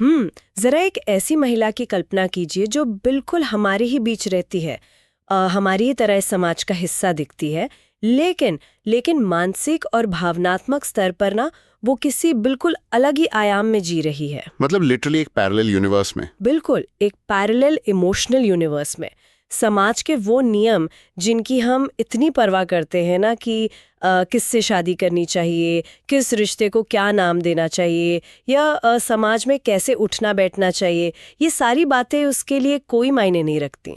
जरा एक ऐसी महिला की कल्पना कीजिए जो बिल्कुल हमारे ही बीच रहती है, हमारी ही तरह इस समाज का हिस्सा दिखती है, लेकिन मानसिक और भावनात्मक स्तर पर ना वो किसी बिल्कुल अलग ही आयाम में जी रही है। मतलब लिटरली एक पैरेलल यूनिवर्स में। बिल्कुल, एक पैरेलल इमोशनल यूनिवर्स में। समाज के वो नियम जिनकी हम इतनी परवाह करते हैं ना कि किससे शादी करनी चाहिए, किस रिश्ते को क्या नाम देना चाहिए, या समाज में कैसे उठना बैठना चाहिए, ये सारी बातें उसके लिए कोई मायने नहीं रखती।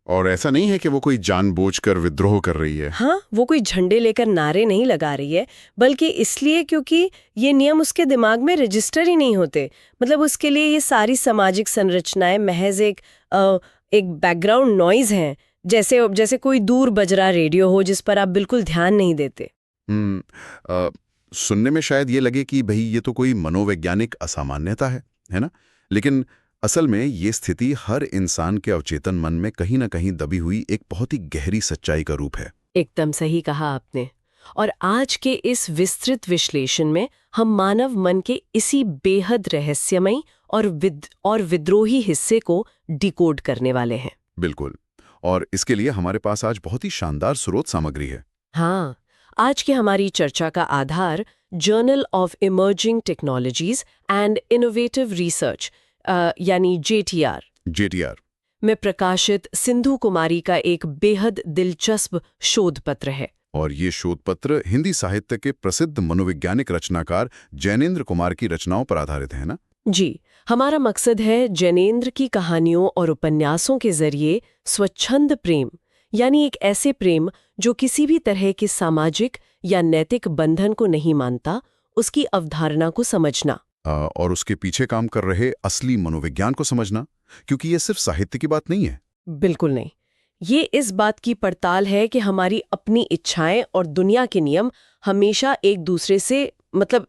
और ऐसा नहीं है कि वो कोई जानबूझकर विद्रोह कर रही है। हाँ, वो कोई झंडे लेकर नारे नहीं लगा रही है, बल्कि इसलिए क्योंकि ये नियम उसके दिमाग में रजिस्टर ही नहीं होते। मतलब उसके लिए ये सारी सामाजिक संरचनाएं महज एक बैकग्राउंड नॉइज हैं, जैसे कोई दूर बज रहा रेडियो हो जिस पर आप बिल्कुल ध्यान नहीं देते। सुनने में शायद ये लगे कि भाई ये तो कोई मनोवैज्ञानिक असामान्यता है ना? लेकिन असल में ये स्थिति हर इंसान के अवचेतन मन में कहीं ना कहीं दबी हुई एक बहुत ही गहरी सच्चाई का रूप है। एकदम सही कहा आपने। और आज के इस विस्तृत विश्लेषण में हम मानव मन के इसी बेहद रहस्यमयी और विद्रोही हिस्से को डिकोड करने वाले हैं। बिल्कुल। और इसके लिए हमारे पास आज बहुत ही शानदार स्रोत सामग्री है। हाँ, आज की हमारी चर्चा का आधार journal of emerging technologies and innovative research यानी JTR में प्रकाशित सिंधु कुमारी का एक बेहद दिलचस्प शोध पत्र है। और ये शोध पत्र हिंदी साहित्य के प्रसिद्ध मनोवैज्ञानिक रचनाकार जैनेंद्र कुमार की रचनाओं पर आधारित है ना? जी, हमारा मकसद है जैनेंद्र की कहानियों और उपन्यासों के जरिए स्वच्छंद प्रेम, यानी एक ऐसे प्रेम जो किसी भी तरह के सामाजिक या नैतिक बंधन को नहीं मानता, उसकी अवधारणा को समझना। और उसके पीछे काम कर रहे असली मनोविज्ञान को समझना, क्योंकि ये सिर्फ साहित्य की बात नहीं है। बिल्कुल नहीं, ये इस बात की पड़ताल है कि हमारी अपनी इच्छाएं और दुनिया के नियम हमेशा एक दूसरे से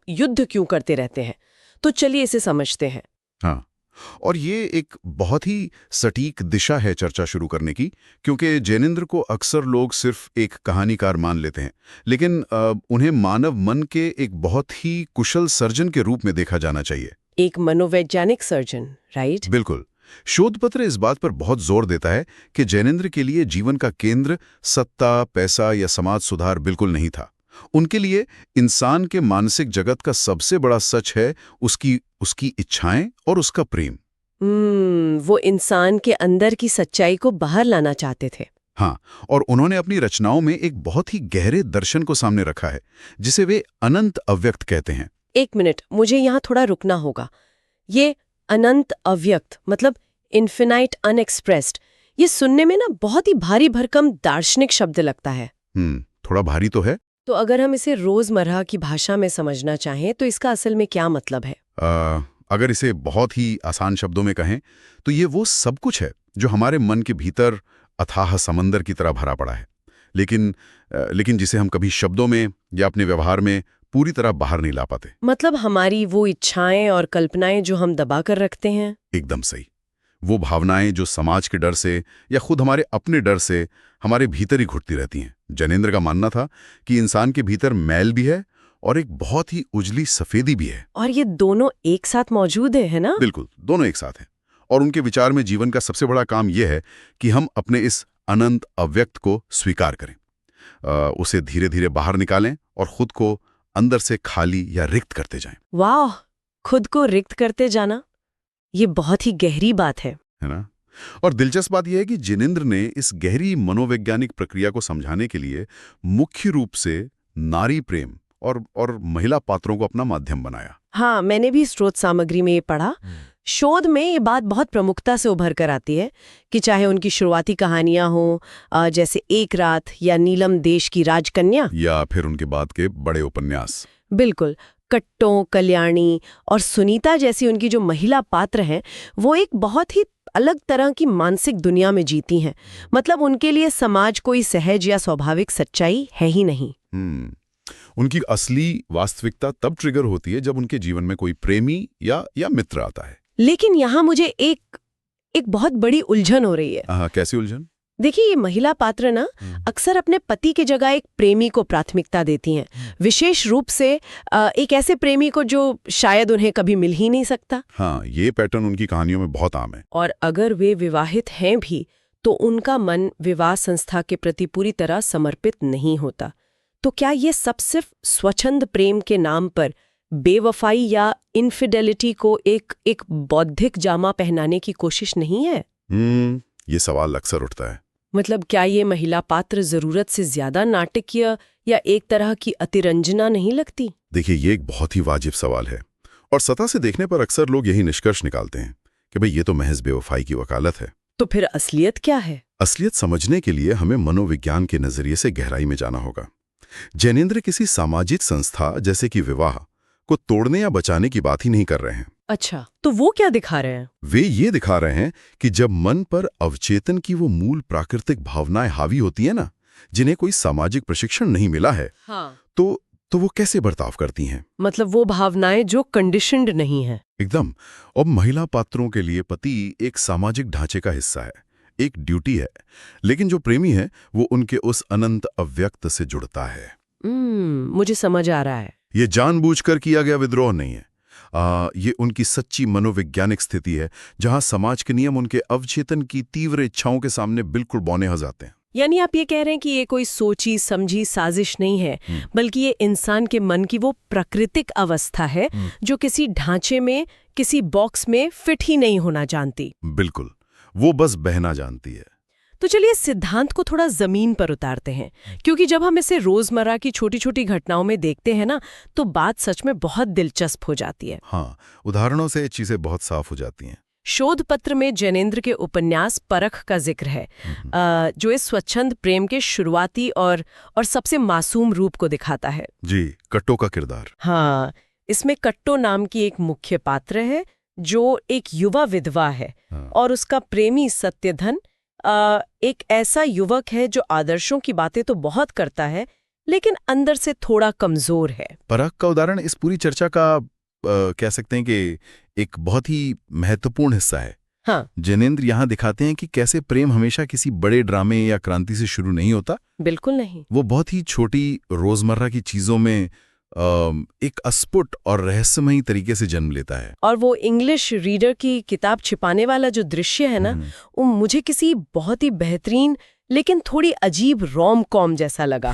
युद्ध क्यों करते रहते हैं। तो चलिए इसे समझते हैं। हाँ, और ये एक बहुत ही सटीक दिशा है चर्चा शुरू करने की, क्योंकि जैनेंद्र को अक्सर लोग सिर्फ एक कहानीकार मान लेते हैं, लेकिन उन्हें मानव मन के एक बहुत ही कुशल सर्जन के रूप में देखा जाना चाहिए। एक मनोवैज्ञानिक सर्जन, राइट? बिल्कुल। शोधपत्र इस बात पर बहुत जोर देता है कि जैनेंद्र के लिए जीवन का केंद्र सत्ता, पैसा या समाज सुधार बिल्कुल नहीं था। उनके लिए इंसान के मानसिक जगत का सबसे बड़ा सच है उसकी इच्छाएं और उसका प्रेम। वो इंसान के अंदर की सच्चाई को बाहर लाना चाहते थे। हाँ, और उन्होंने अपनी रचनाओं में एक बहुत ही गहरे दर्शन को सामने रखा है, जिसे वे अनंत अव्यक्त कहते हैं। एक मिनट, मुझे यहाँ थोड़ा रुकना होगा। ये अनंत अव्यक्त मतलब इन्फिनाइट अनएक्सप्रेस्ड, ये सुनने में ना बहुत ही भारी भरकम दार्शनिक शब्द लगता है। थोड़ा भारी तो है। तो अगर हम इसे रोजमर्रा की भाषा में समझना चाहें तो इसका असल में क्या मतलब है? अगर इसे बहुत ही आसान शब्दों में कहें तो ये वो सब कुछ है जो हमारे मन के भीतर अथाह समंदर की तरह भरा पड़ा है, लेकिन जिसे हम कभी शब्दों में या अपने व्यवहार में पूरी तरह बाहर नहीं ला पाते। मतलब हमारी वो इच्छाएं और कल्पनाएं जो हम दबा कर रखते हैं। एकदम सही। वो भावनाएं जो समाज के डर से या खुद हमारे अपने डर से हमारे भीतर ही घुटती रहती हैं। जैनेंद्र का मानना था कि इंसान के भीतर मैल भी है और एक बहुत ही उजली सफेदी भी है। और ये दोनों एक साथ मौजूद है ना? बिल्कुल, दोनों एक साथ हैं। और उनके विचार में जीवन का सबसे बड़ा काम यह है कि हम अपने इस अनंत अव्यक्त को स्वीकार करें, उसे धीरे धीरे बाहर निकालें और खुद को अंदर से खाली या रिक्त करते जाएं। वाह, खुद को रिक्त करते जाना, ये बहुत ही गहरी बात है ना? और दिलचस्प बात यह है कि जैनेंद्र ने इस गहरी मनोवैज्ञानिक प्रक्रिया को समझाने के लिए मुख्य रूप से नारी प्रेम और महिला पात्रों को अपना माध्यम बनाया। हाँ, मैंने भी स्रोत सामग्री में ये पढ़ा। शोध में ये बात बहुत प्रमुखता से उभर कर आती है कि चाहे उनकी शुरुआती कहानियां हों जैसे एक रात या नीलम देश की राजकन्या, या फिर उनके बाद के बड़े उपन्यास। बिल्कुल, कट्टों, कल्याणी और सुनीता जैसी उनकी जो महिला पात्र हैं वो एक बहुत ही अलग तरह की मानसिक दुनिया में जीती हैं। मतलब उनके लिए समाज कोई सहज या स्वाभाविक सच्चाई है ही नहीं। उनकी असली वास्तविकता तब ट्रिगर होती है जब उनके जीवन में कोई प्रेमी या मित्र आता है। लेकिन यहाँ मुझे एक बहुत बड़ी उलझन हो रही है। कैसी उलझन? देखिए, ये महिला पात्र ना अक्सर अपने पति की जगह एक प्रेमी को प्राथमिकता देती हैं, विशेष रूप से एक ऐसे प्रेमी को जो शायद उन्हें कभी मिल ही नहीं सकता। हाँ, ये पैटर्न उनकी कहानियों में बहुत आम है। और अगर वे विवाहित हैं भी तो उनका मन विवाह संस्था के प्रति पूरी तरह समर्पित नहीं होता। तो क्या ये सब सिर्फ स्वच्छंद प्रेम के नाम पर बेवफाई या इनफिडेलिटी को एक बौद्धिक जामा पहनाने की कोशिश नहीं है? ये सवाल अक्सर उठता है। मतलब क्या ये महिला पात्र जरूरत से ज्यादा नाटकीय या एक तरह की अतिरंजना नहीं लगती? देखिए, ये एक बहुत ही वाजिब सवाल है और सतह से देखने पर अक्सर लोग यही निष्कर्ष निकालते हैं कि भाई ये तो महज बेवफाई की वकालत है। तो फिर असलियत क्या है? असलियत समझने के लिए हमें मनोविज्ञान के नजरिए से गहराई में जाना होगा। जैनेंद्र किसी सामाजिक संस्था जैसे कि विवाह को तोड़ने या बचाने की बात ही नहीं कर रहे हैं। अच्छा, तो वो क्या दिखा रहे हैं? वे ये दिखा रहे हैं कि जब मन पर अवचेतन की वो मूल प्राकृतिक भावनाएं हावी होती है ना, जिन्हें कोई सामाजिक प्रशिक्षण नहीं मिला है, हाँ। तो वो कैसे बर्ताव करती हैं। मतलब वो भावनाएं जो कंडीशन्ड नहीं है। एकदम। अब महिला पात्रों के लिए पति एक सामाजिक ढांचे का हिस्सा है, एक ड्यूटी है, लेकिन जो प्रेमी है वो उनके उस अनंत अव्यक्त से जुड़ता है। मुझे समझ आ रहा है। ये जानबूझकर किया गया विद्रोह नहीं है। ये उनकी सच्ची मनोवैज्ञानिक स्थिति है, जहां समाज के नियम उनके अवचेतन की तीव्र इच्छाओं के सामने बिल्कुल बौने हो जाते हैं। यानी आप ये कह रहे हैं कि ये कोई सोची समझी साजिश नहीं है, बल्कि ये इंसान के मन की वो प्राकृतिक अवस्था है जो किसी ढांचे में, किसी बॉक्स में फिट ही नहीं होना जानती। बिल्कुल, वो बस बहना जानती है। तो चलिए सिद्धांत को थोड़ा जमीन पर उतारते हैं, क्योंकि जब हम इसे रोजमर्रा की छोटी छोटी घटनाओं में देखते हैं ना, तो बात सच में बहुत दिलचस्प हो जाती है। हाँ, उदाहरणों से चीजें बहुत साफ हो जाती हैं। शोध पत्र में जैनेंद्र के उपन्यास परख का जिक्र है, जो इस स्वच्छंद प्रेम के शुरुआती और सबसे मासूम रूप को दिखाता है। जी, कट्टो का किरदार। हाँ, इसमें कट्टो नाम की एक मुख्य पात्र है जो एक युवा विधवा है। और उसका प्रेमी सत्यधन एक ऐसा युवक है जो आदर्शों की बातें तो बहुत करता है, लेकिन अंदर से थोड़ा कमजोर है। परख का उदाहरण इस पूरी चर्चा का कह सकते हैं कि एक बहुत ही महत्वपूर्ण हिस्सा है। हाँ, जैनेंद्र यहाँ दिखाते हैं कि कैसे प्रेम हमेशा किसी बड़े ड्रामे या क्रांति से शुरू नहीं होता। बिल्कुल नहीं। वो बहुत ही छोटी रोजमर्रा की चीजों में एक अस्फुट और रहस्यमयी तरीके से जन्म लेता है। और वो इंग्लिश रीडर की किताब छिपाने वाला जो दृश्य है ना, वो मुझे किसी बहुत ही बेहतरीन लेकिन थोड़ी अजीब रोम कॉम जैसा लगा।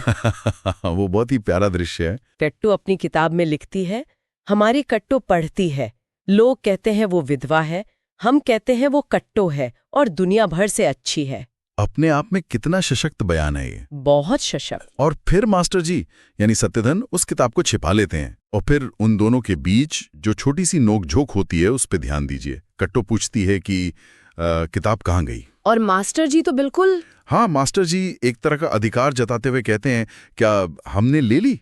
वो बहुत ही प्यारा दृश्य है। कट्टो अपनी किताब में लिखती है, हमारी कट्टो पढ़ती है, लोग कहते हैं वो विधवा है, हम कहते हैं वो कट्टो है और दुनिया भर से अच्छी है। अपने आप में कितना सशक्त बयान है ये। बहुत सशक्त। और फिर मास्टर जी यानी सत्यधन उस किताब को छिपा लेते हैं और फिर उन दोनों के बीच जो छोटी सी नोकझोंक होती है उस पे ध्यान दीजिए। कट्टो पूछती है कि किताब कहाँ गई, और मास्टर जी तो बिल्कुल। हाँ, मास्टर जी एक तरह का अधिकार जताते हुए कहते हैं, क्या हमने ले ली?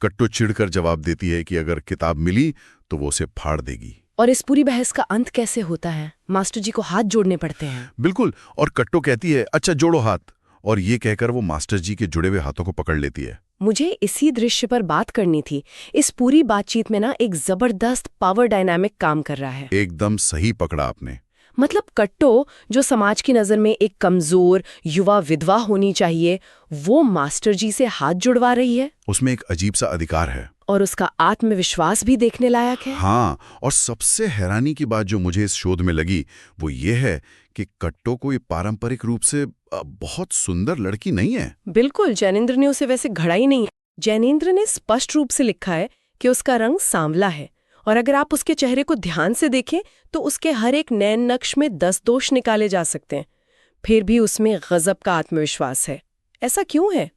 कट्टो चिढ़कर जवाब देती है कि अगर किताब मिली तो वो उसे फाड़ देगी। और इस पूरी बहस का अंत कैसे होता है? मास्टर जी को हाथ जोड़ने पड़ते हैं। बिल्कुल, और कट्टो कहती है अच्छा जोड़ो हाथ, और ये कहकर वो मास्टर जी के जुड़े हुए हाथों को पकड़ लेती है। मुझे इसी दृश्य पर बात करनी थी। इस पूरी बातचीत में ना एक जबरदस्त पावर डायनामिक काम कर रहा है। एकदम सही पकड़ा आपने। मतलब कट्टो जो समाज की नजर में एक कमजोर युवा विधवा होनी चाहिए, वो मास्टर जी से हाथ जुड़वा रही है। उसमें एक अजीब सा अधिकार है और उसका आत्मविश्वास भी देखने लायक है। हाँ, और सबसे हैरानी की बात जो मुझे इस शोध में लगी वो ये है कि कट्टो कोई पारंपरिक रूप से बहुत सुंदर लड़की नहीं है। बिल्कुल, जैनेंद्र ने उसे वैसे घड़ा ही नहीं है। जैनेंद्र ने स्पष्ट रूप से लिखा है कि उसका रंग सांवला है, और अगर आप उसके चेहरे को ध्यान से देखें तो उसके हर एक नैन नक्श में 10 दोष निकाले जा सकते हैं। फिर भी उसमें गजब का आत्मविश्वास है। ऐसा क्यों है?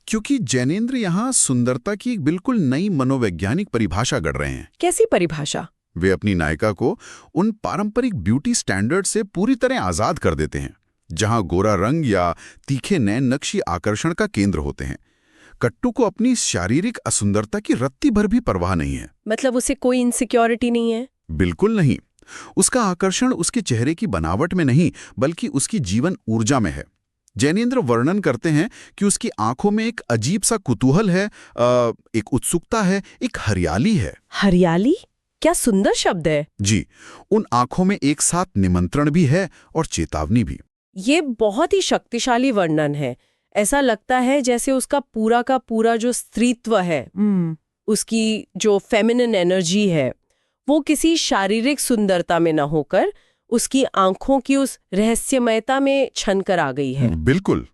क्योंकि जैनेंद्र यहाँ सुंदरता की एक बिल्कुल नई मनोवैज्ञानिक परिभाषा गढ़ रहे हैं। कैसी परिभाषा? वे अपनी नायिका को उन पारंपरिक ब्यूटी स्टैंडर्ड से पूरी तरह आजाद कर देते हैं, जहां गोरा रंग या तीखे नैन नक्शी आकर्षण का केंद्र होते हैं। कट्टू को अपनी शारीरिक असुंदरता की रत्ती भर भी परवाह नहीं है। मतलब उसे कोई इनसिक्योरिटी नहीं है? बिल्कुल नहीं। उसका आकर्षण उसके चेहरे की बनावट में नहीं, बल्कि उसकी जीवन ऊर्जा में है। जैनेंद्र वर्णन करते हैं कि उसकी आंखों में एक अजीब सा कुतूहल है, एक उत्सुकता है, एक हरियाली है। हरियाली? क्या सुंदर शब्द है। जी, उन आंखों में एक साथ निमंत्रण भी है और चेतावनी भी। ये बहुत ही शक्तिशाली वर्णन है। ऐसा लगता है जैसे उसका पूरा का पूरा जो स्त्रीत्व है, उसकी जो फेमिनिन एनर्जी है, वो किसी शारीरिक सुंदरता में न होकर उसकी आंखों की उस रहस्यमयता में छन कर आ गई है। बिल्कुल,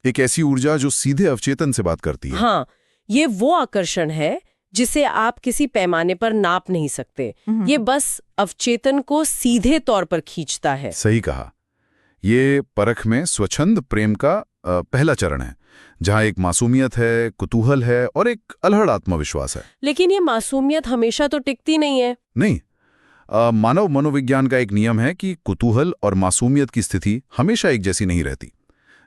एक ऐसी ऊर्जा जो सीधे अवचेतन से बात करती है। हाँ, ये वो आकर्षण है जिसे आप किसी पैमाने पर नाप नहीं सकते। ये बस अवचेतन को सीधे तौर पर खींचता है। सही कहा। ये परख में स्वच्छंद प्रेम का पहला चरण है, जहाँ एक मासूमियत है, कुतूहल है और एक अलहड़ आत्मविश्वास है। लेकिन ये मासूमियत हमेशा तो टिकती नहीं है। नहीं, मानव मनोविज्ञान का एक नियम है कि कुतूहल और मासूमियत की स्थिति हमेशा एक जैसी नहीं रहती।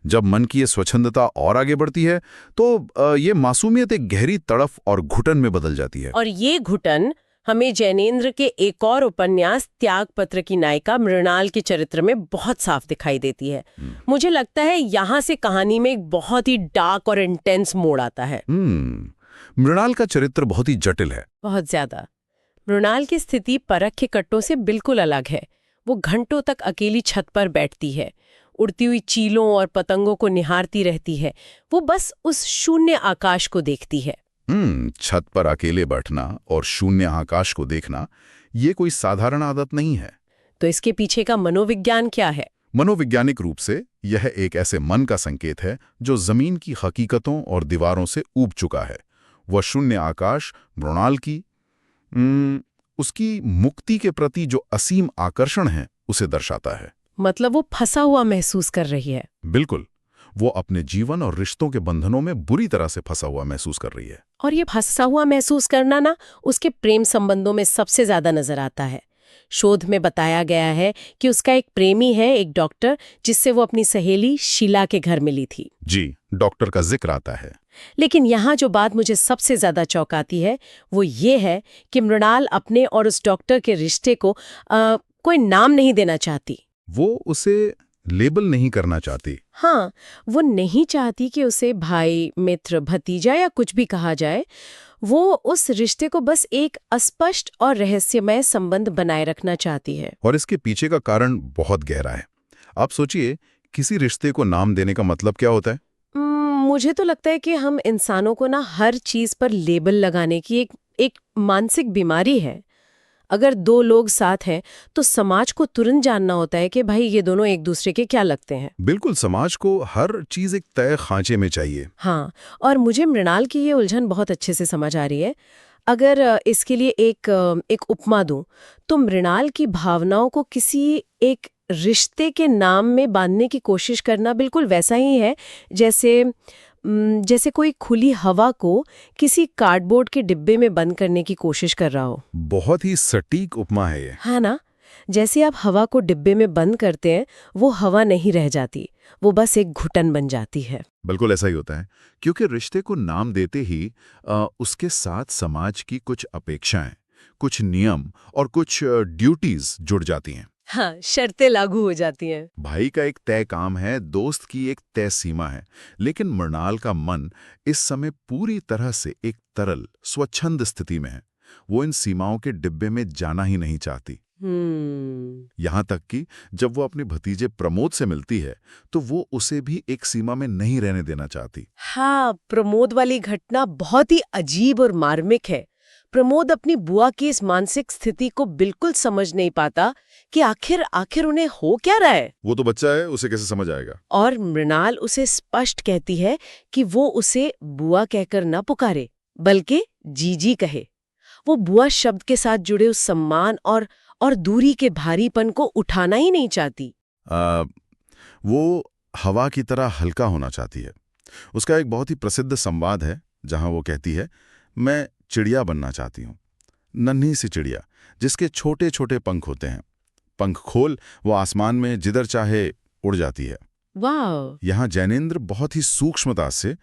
जब मन की ये स्वच्छंदता और आगे बढ़ती है तो ये मासूमियत एक गहरी तड़फ और घुटन में बदल जाती है। और ये घुटन हमें जैनेंद्र के एक और उपन्यास त्यागपत्र की नायिका मृणाल के चरित्र में बहुत साफ दिखाई देती है। मुझे लगता है यहाँ से कहानी में एक बहुत ही डार्क और इंटेंस मोड़ आता है। मृणाल का चरित्र बहुत ही जटिल है। बहुत ज्यादा। मृणाल की स्थिति परख के कट्टों से बिल्कुल अलग है। वो घंटों तक अकेली छत पर बैठती है, उड़ती हुई चीलों और पतंगों को निहारती रहती है। वो बस उस शून्य आकाश को देखती है। छत पर अकेले बैठना और शून्य आकाश को देखना, ये कोई साधारण आदत नहीं है। तो इसके पीछे का मनोविज्ञान क्या है? मनोवैज्ञानिक रूप से यह एक ऐसे मन का संकेत है जो जमीन की हकीकतों और दीवारों से ऊब चुका है। वह शून्य आकाश मृणाल की उसकी मुक्ति के प्रति जो असीम आकर्षण है उसे दर्शाता है। मतलब वो फंसा हुआ महसूस कर रही है। बिल्कुल, वो अपने जीवन और रिश्तों के बंधनों में बुरी तरह से फंसा हुआ महसूस कर रही है। और ये फंसा हुआ महसूस करना ना उसके प्रेम संबंधों में सबसे ज्यादा नजर आता है। शोध में बताया गया है कि उसका एक प्रेमी है, एक डॉक्टर, जिससे वो अपनी सहेली शीला के घर मिली थी। जी, डॉक्टर का जिक्र आता है। लेकिन यहाँ जो बात मुझे सबसे ज्यादा चौंकाती है वो ये है कि मृणाल अपने और उस डॉक्टर के रिश्ते को कोई नाम नहीं देना चाहती। वो उसे लेबल नहीं करना चाहती। हाँ, वो नहीं चाहती कि उसे भाई, मित्र, भतीजा या कुछ भी कहा जाए। वो उस रिश्ते को बस एक अस्पष्ट और रहस्यमय संबंध बनाए रखना चाहती है। और इसके पीछे का कारण बहुत गहरा है। आप सोचिए, किसी रिश्ते को नाम देने का मतलब क्या होता है? मुझे तो लगता है कि हम इंसानों को ना हर चीज पर लेबल लगाने की एक मानसिक बीमारी है। अगर दो लोग साथ हैं तो समाज को तुरंत जानना होता है कि भाई ये दोनों एक दूसरे के क्या लगते हैं। बिल्कुल, समाज को हर चीज एक तय खांचे में चाहिए। हाँ, और मुझे मृणाल की ये उलझन बहुत अच्छे से समझ आ रही है। अगर इसके लिए एक उपमा दूं तो मृणाल की भावनाओं को किसी एक रिश्ते के नाम में बांधने की कोशिश करना बिल्कुल वैसा ही है जैसे कोई खुली हवा को किसी कार्डबोर्ड के डिब्बे में बंद करने की कोशिश कर रहा हो। बहुत ही सटीक उपमा है ये। हाँ ना, जैसे आप हवा को डिब्बे में बंद करते हैं, वो हवा नहीं रह जाती, वो बस एक घुटन बन जाती है। बिल्कुल ऐसा ही होता है, क्योंकि रिश्ते को नाम देते ही उसके साथ समाज की कुछ अपेक्षाएं, कुछ नियम और कुछ ड्यूटीज जुड़ जाती हैं। हाँ, शर्तें लागू हो जाती हैं। भाई का एक तय काम है, दोस्त की एक तय सीमा है। लेकिन मृणाल का मन इस समय पूरी तरह से एक तरल, स्वच्छंद स्थिति में है। वो इन सीमाओं के डिब्बे में जाना ही नहीं चाहती। यहाँ तक कि जब वो अपने भतीजे प्रमोद से मिलती है तो वो उसे भी एक सीमा में नहीं रहने देना चाहती। हाँ, प्रमोद वाली घटना बहुत ही अजीब और मार्मिक है। प्रमोद अपनी बुआ की इस मानसिक स्थिति को बिल्कुल समझ नहीं पाता कि आखिर उन्हें हो क्या रहा है। वो तो बच्चा है, उसे कैसे समझ आएगा। और मृणाल उसे स्पष्ट कहती है कि वो उसे बुआ कहकर न पुकारे, बल्कि जीजी कहे। वो बुआ शब्द के साथ जुड़े उस सम्मान और दूरी के भारीपन को उठाना ही नहीं चाहती। वो हवा की तरह हल्का होना चाहती है। उसका एक बहुत ही प्रसिद्ध संवाद है जहां वो कहती है, मैं चिड़िया बनना चाहती हूँ, नन्ही सी चिड़िया जिसके छोटे छोटे पंख होते हैं। पंख खोल वो आसमान में जिधर चाहे उड़ जाती है। वाह! यहाँ जैनेंद्र बहुत ही सूक्ष्मता से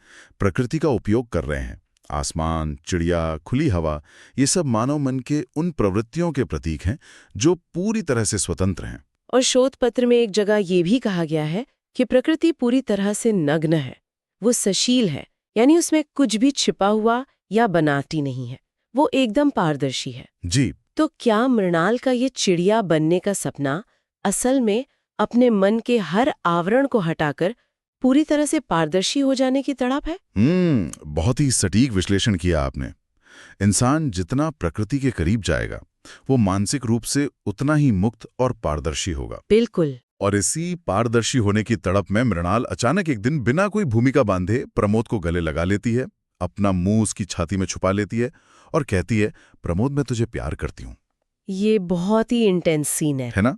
प्रकृति का उपयोग कर रहे हैं। आसमान, चिड़िया, खुली हवा, ये सब मानव मन के उन प्रवृत्तियों के प्रतीक हैं जो पूरी तरह से स्वतंत्र हैं। और शोध पत्र में एक जगह ये भी कहा गया है कि प्रकृति पूरी तरह से नग्न है, वो सशील है, यानी उसमें कुछ भी छिपा हुआ या बनावटी नहीं है, वो एकदम पारदर्शी है। जी। तो क्या मृणाल का ये चिड़िया बनने का सपना असल में अपने मन के हर आवरण को हटाकर पूरी तरह से पारदर्शी हो जाने की तड़प है। बहुत ही सटीक विश्लेषण किया आपने। इंसान जितना प्रकृति के करीब जाएगा, वो मानसिक रूप से उतना ही मुक्त और पारदर्शी होगा। बिल्कुल। और इसी पारदर्शी होने की तड़प में मृणाल अचानक एक दिन बिना कोई भूमिका बांधे प्रमोद को गले लगा लेती है, अपना मुंह उसकी छाती में छुपा लेती है और कहती है, प्रमोद मैं तुझे प्यार करती हूँ। ये बहुत ही इंटेंस सीन है ना?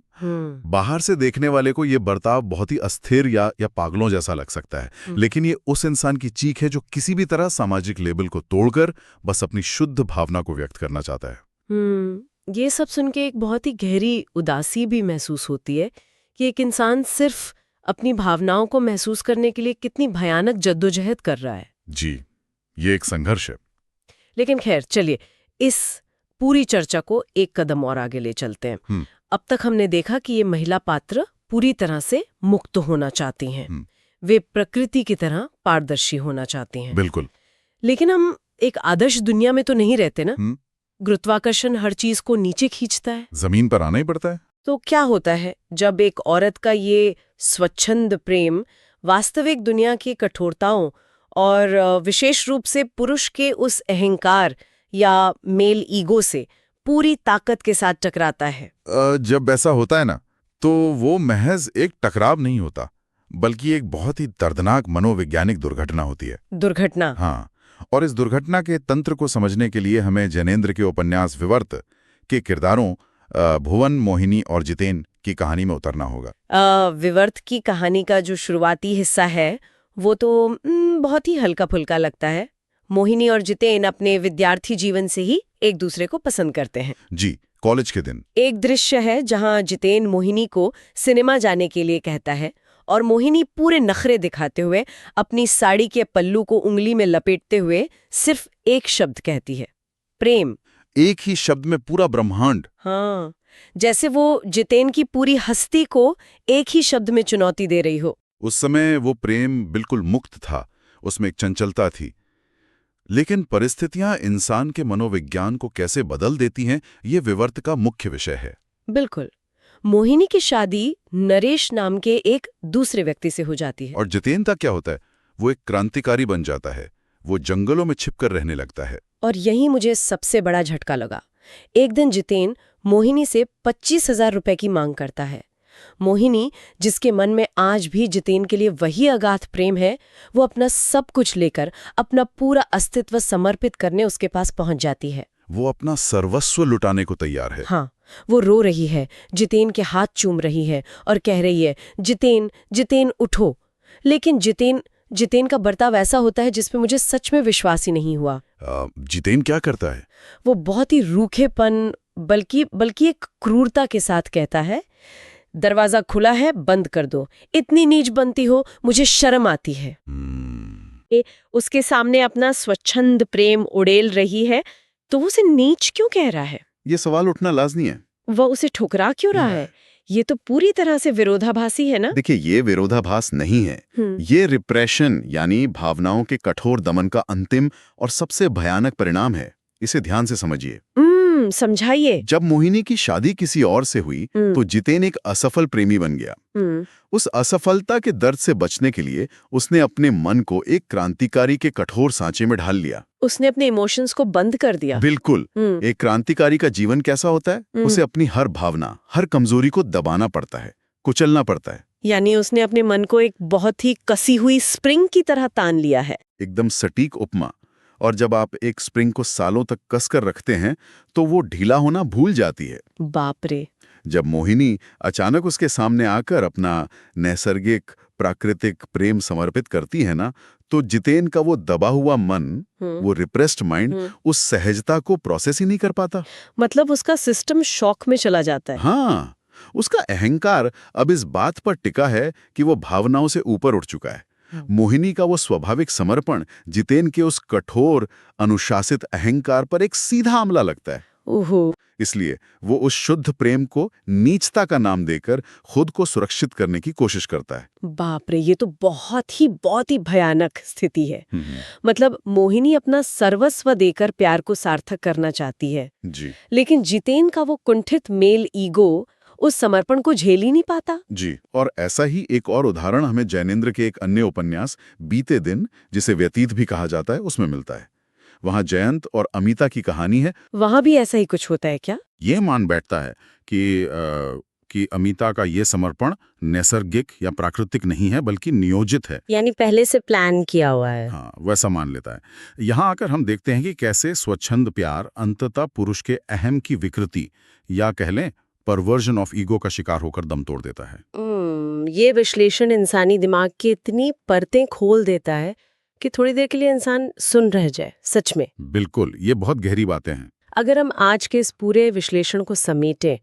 बाहर से देखने वाले को ये बर्ताव बहुत ही अस्थिर या पागलों जैसा लग सकता है, लेकिन ये उस इंसान की चीख है जो किसी भी तरह सामाजिक लेबल को तोड़कर बस अपनी शुद्ध भावना को व्यक्त करना चाहता है। ये सब सुन के एक बहुत ही गहरी उदासी भी महसूस होती है कि एक इंसान सिर्फ अपनी भावनाओं को महसूस करने के लिए कितनी भयानक जद्दोजहद कर रहा है। जी, ये एक संघर्ष है। लेकिन खैर, चलिए इस पूरी चर्चा को एक कदम और आगे ले चलते हैं। अब तक हमने देखा कि ये महिला पात्र पूरी तरह से मुक्त होना चाहती हैं। वे प्रकृति की तरह पारदर्शी होना चाहती हैं। बिल्कुल। लेकिन हम एक आदर्श दुनिया में तो नहीं रहते ना। गुरुत्वाकर्षण हर चीज को नीचे खींचता है, जमीन पर आना ही पड़ता है। तो क्या होता है जब एक औरत का ये स्वच्छंद प्रेम वास्तविक दुनिया की कठोरताओं और विशेष रूप से पुरुष के उस अहंकार या मेल ईगो से पूरी ताकत के साथ टकराता है? जब ऐसा होता है ना, तो वो महज एक टकराव नहीं होता, बल्कि एक बहुत ही दर्दनाक मनोवैज्ञानिक दुर्घटना होती है। दुर्घटना? हाँ। और इस दुर्घटना के तंत्र को समझने के लिए हमें जैनेंद्र के उपन्यास विवर्त के किरदारों भुवन, मोहिनी और जितेन की कहानी में उतरना होगा। विवर्त की कहानी का जो शुरुआती हिस्सा है वो तो बहुत ही हल्का फुल्का लगता है। मोहिनी और जितेन अपने विद्यार्थी जीवन से ही एक दूसरे को पसंद करते हैं। जी, कॉलेज के दिन एक दृश्य है जहां जितेन मोहिनी को सिनेमा जाने के लिए कहता है और मोहिनी पूरे नखरे दिखाते हुए अपनी साड़ी के पल्लू को उंगली में लपेटते हुए सिर्फ एक शब्द कहती है, प्रेम। एक ही शब्द में पूरा ब्रह्मांड। हाँ, जैसे वो जितेन की पूरी हस्ती को एक ही शब्द में चुनौती दे रही हो। उस समय वो प्रेम बिल्कुल मुक्त था, उसमें एक चंचलता थी। लेकिन परिस्थितियां इंसान के मनोविज्ञान को कैसे बदल देती हैं, ये विवर्त का मुख्य विषय है। बिल्कुल। मोहिनी की शादी नरेश नाम के एक दूसरे व्यक्ति से हो जाती है। और जितेन का क्या होता है? वो एक क्रांतिकारी बन जाता है। वो जंगलों में छिपकर रहने लगता है। और यही मुझे सबसे बड़ा झटका लगा। एक दिन जितेन मोहिनी से 25,000 रुपए की मांग करता है। मोहिनी, जिसके मन में आज भी जितेन के लिए वही अगाध प्रेम है, वो अपना सब कुछ लेकर अपना पूरा अस्तित्व समर्पित करने उसके पास पहुंच जाती है। वो अपना सर्वस्व लुटाने को तैयार है। हाँ, वो रो रही है, जितेन के हाथ चूम रही है और कह रही है, जितेन, जितेन उठो। लेकिन जितेन का बर्ताव ऐसा होता है जिसपे मुझे सच में विश्वास ही नहीं हुआ। जितेन क्या करता है? वो बहुत ही रूखेपन बल्कि एक क्रूरता के साथ कहता है, दरवाजा खुला है, बंद कर दो। इतनी नीच बनती हो, मुझे शर्म आती है। उसके सामने अपना स्वच्छंद प्रेम उड़ेल रही है, तो वो उसे नीच क्यों कह रहा है? ये सवाल उठना लाजमी है। वह उसे ठुकरा क्यों रहा है? ये तो पूरी तरह से विरोधाभासी है ना? देखिए, ये विरोधाभास नहीं है। ये रिप्रेशन यानी भावनाओं के कठोर दमन का अंतिम और सबसे भयानक परिणाम है। इसे ध्यान से समझिए। समझाइए। जब मोहिनी की शादी किसी और से हुई तो जितेन एक असफल प्रेमी बन गया। उस असफलता के दर्द से बचने के लिए उसने अपने मन को एक क्रांतिकारी के कठोर सांचे में ढाल लिया। उसने अपने इमोशंस को बंद कर दिया। बिल्कुल। एक क्रांतिकारी का जीवन कैसा होता है? उसे अपनी हर भावना, हर कमजोरी को दबाना पड़ता है, कुचलना पड़ता है। यानी उसने अपने मन को एक बहुत ही कसी हुई स्प्रिंग की तरह तान लिया है। एकदम सटीक उपमा। और जब आप एक स्प्रिंग को सालों तक कसकर रखते हैं तो वो ढीला होना भूल जाती है। बाप रे। जब मोहिनी अचानक उसके सामने आकर अपना नैसर्गिक प्राकृतिक प्रेम समर्पित करती है ना, तो जितेन का वो दबा हुआ मन, वो रिप्रेस्ड माइंड उस सहजता को प्रोसेस ही नहीं कर पाता। मतलब उसका सिस्टम शॉक में चला जाता है। हाँ, उसका अहंकार अब इस बात पर टिका है कि वो भावनाओं से ऊपर उठ चुका है। मोहिनी का वो स्वाभाविक समर्पण जितेन के उस कठोर अनुशासित अहंकार पर एक सीधा हमला लगता है। ओहो। इसलिए वो उस शुद्ध प्रेम को नीचता का नाम देकर खुद को सुरक्षित करने की कोशिश करता है। बाप रे, ये तो बहुत ही भयानक स्थिति है। मतलब मोहिनी अपना सर्वस्व देकर प्यार को सार्थक करना चाहती है जी। लेकिन जितेन का वो कुंठित मेल ईगो उस समर्पण को झेल ही नहीं पाता। जी, और ऐसा ही एक और उदाहरण हमें जैनेंद्र के एक अन्य उपन्यास बीते दिन, जिसे व्यतीत भी कहा जाता है, उसमें मिलता है। वहाँ जयंत और अमिता की कहानी है। वहां भी ऐसा ही कुछ होता है क्या? ये मान बैठता है कि अमिता का ये समर्पण नैसर्गिक या प्राकृतिक नहीं है, बल्कि नियोजित है। यानी पहले से प्लान किया हुआ है। हाँ, वैसा मान लेता है। यहाँ आकर हम देखते हैं कि कैसे स्वच्छंद प्यार अंततः पुरुष के अहम की विकृति या कह लें परवर्जन ऑफ ईगो का शिकार होकर दम तोड़ देता है। ये विश्लेषण इंसानी दिमाग की इतनी परतें खोल देता है कि थोड़ी देर के लिए इंसान सुन रह जाए। सच में बिल्कुल, ये बहुत गहरी बातें हैं। अगर हम आज के इस पूरे विश्लेषण को समेटें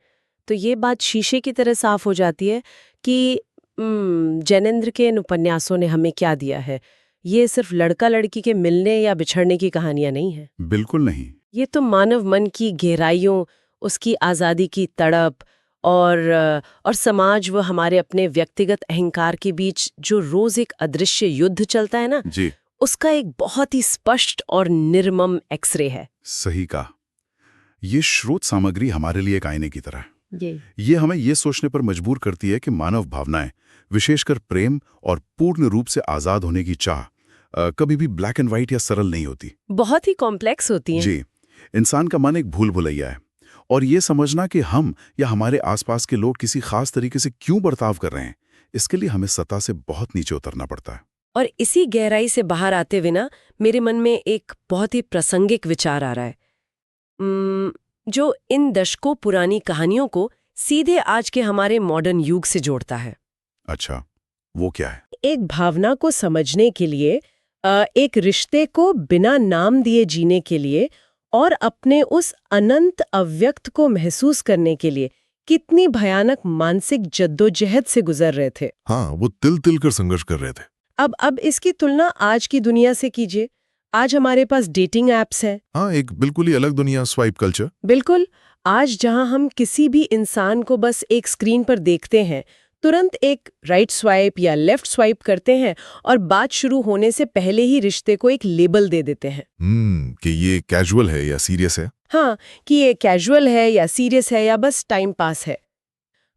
तो ये बात शीशे की तरह साफ हो जाती है कि जैनेंद्र के इन उपन्यासों ने हमें क्या दिया है। ये सिर्फ लड़का लड़की के मिलने या बिछड़ने की कहानियां नहीं है। बिल्कुल नहीं। ये तो मानव मन की गहराइयों, उसकी आज़ादी की तड़प और समाज व हमारे अपने व्यक्तिगत अहंकार के बीच जो रोज एक अदृश्य युद्ध चलता है ना, जी, उसका एक बहुत ही स्पष्ट और निर्मम एक्सरे है। सही कहा। ये स्रोत सामग्री हमारे लिए एक आईने की तरह है। ये हमें ये सोचने पर मजबूर करती है कि मानव भावनाएं, विशेषकर प्रेम और पूर्ण रूप से आजाद होने की चाह, कभी भी ब्लैक एंड व्हाइट या सरल नहीं होती। बहुत ही कॉम्प्लेक्स होती हैं। जी, इंसान का मन एक भूल भुलैया है, और ये समझना कि हम या हमारे आसपास के लोग किसी खास तरीके से क्यों बर्ताव कर रहे हैं, इसके लिए हमें सतह से बहुत नीचे उतरना पड़ता है। और इसी गहराई से बाहर आते हुए ना, मेरे मन में एक बहुत ही प्रासंगिक विचार आ रहा है, जो इन दशकों पुरानी कहानियों को सीधे आज के हमारे मॉडर्न युग से जोड़ता है। अच्छा, वो क्या है? एक भावना को समझने के लिए, एक रिश्ते को बिना नाम दिए जीने के लिए और अपने उस अनंत अव्यक्त को महसूस करने के लिए कितनी भयानक मानसिक जद्दोजहद से गुजर रहे थे। हाँ, वो तिल तिल कर संघर्ष कर रहे थे। अब इसकी तुलना आज की दुनिया से कीजिए। आज हमारे पास डेटिंग एप्स हैं। हाँ, एक बिल्कुल ही अलग दुनिया, स्वाइप कल्चर। बिल्कुल। आज जहां हम किसी भी इंसान को बस एक स्क्रीन पर देखते हैं, तुरंत एक राइट स्वाइप या लेफ्ट स्वाइप करते हैं और बात शुरू होने से पहले ही रिश्ते को एक लेबल दे देते हैं। कि ये कैजुअल है या सीरियस है। हाँ, कि ये कैजुअल है या सीरियस है या बस टाइम पास है।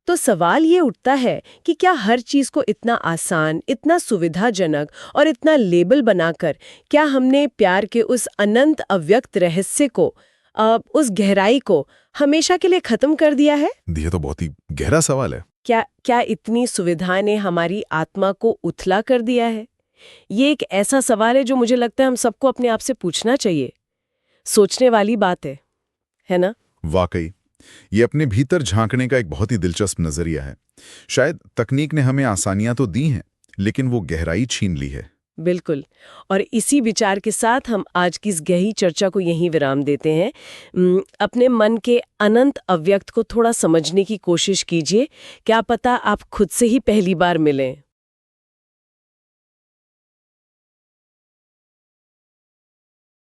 तो सवाल ये उठता है कि क्या हर चीज को इतना आसान, इतना सुविधाजनक और इतना लेबल बनाकर क्या हमने प्यार के उस अनंत अव्यक्त रहस्य को, उस गहराई को हमेशा के लिए खत्म कर दिया है? ये तो बहुत ही गहरा सवाल है। क्या इतनी सुविधा ने हमारी आत्मा को उथला कर दिया है? ये एक ऐसा सवाल है जो मुझे लगता है हम सबको अपने आप से पूछना चाहिए। सोचने वाली बात है ना? वाकई, ये अपने भीतर झांकने का एक बहुत ही दिलचस्प नजरिया है। शायद तकनीक ने हमें आसानियां तो दी हैं, लेकिन वो गहराई छीन ली है। बिल्कुल। और इसी विचार के साथ हम आज की इस गहरी चर्चा को यहीं विराम देते हैं। अपने मन के अनंत अव्यक्त को थोड़ा समझने की कोशिश कीजिए। क्या पता आप खुद से ही पहली बार मिलें।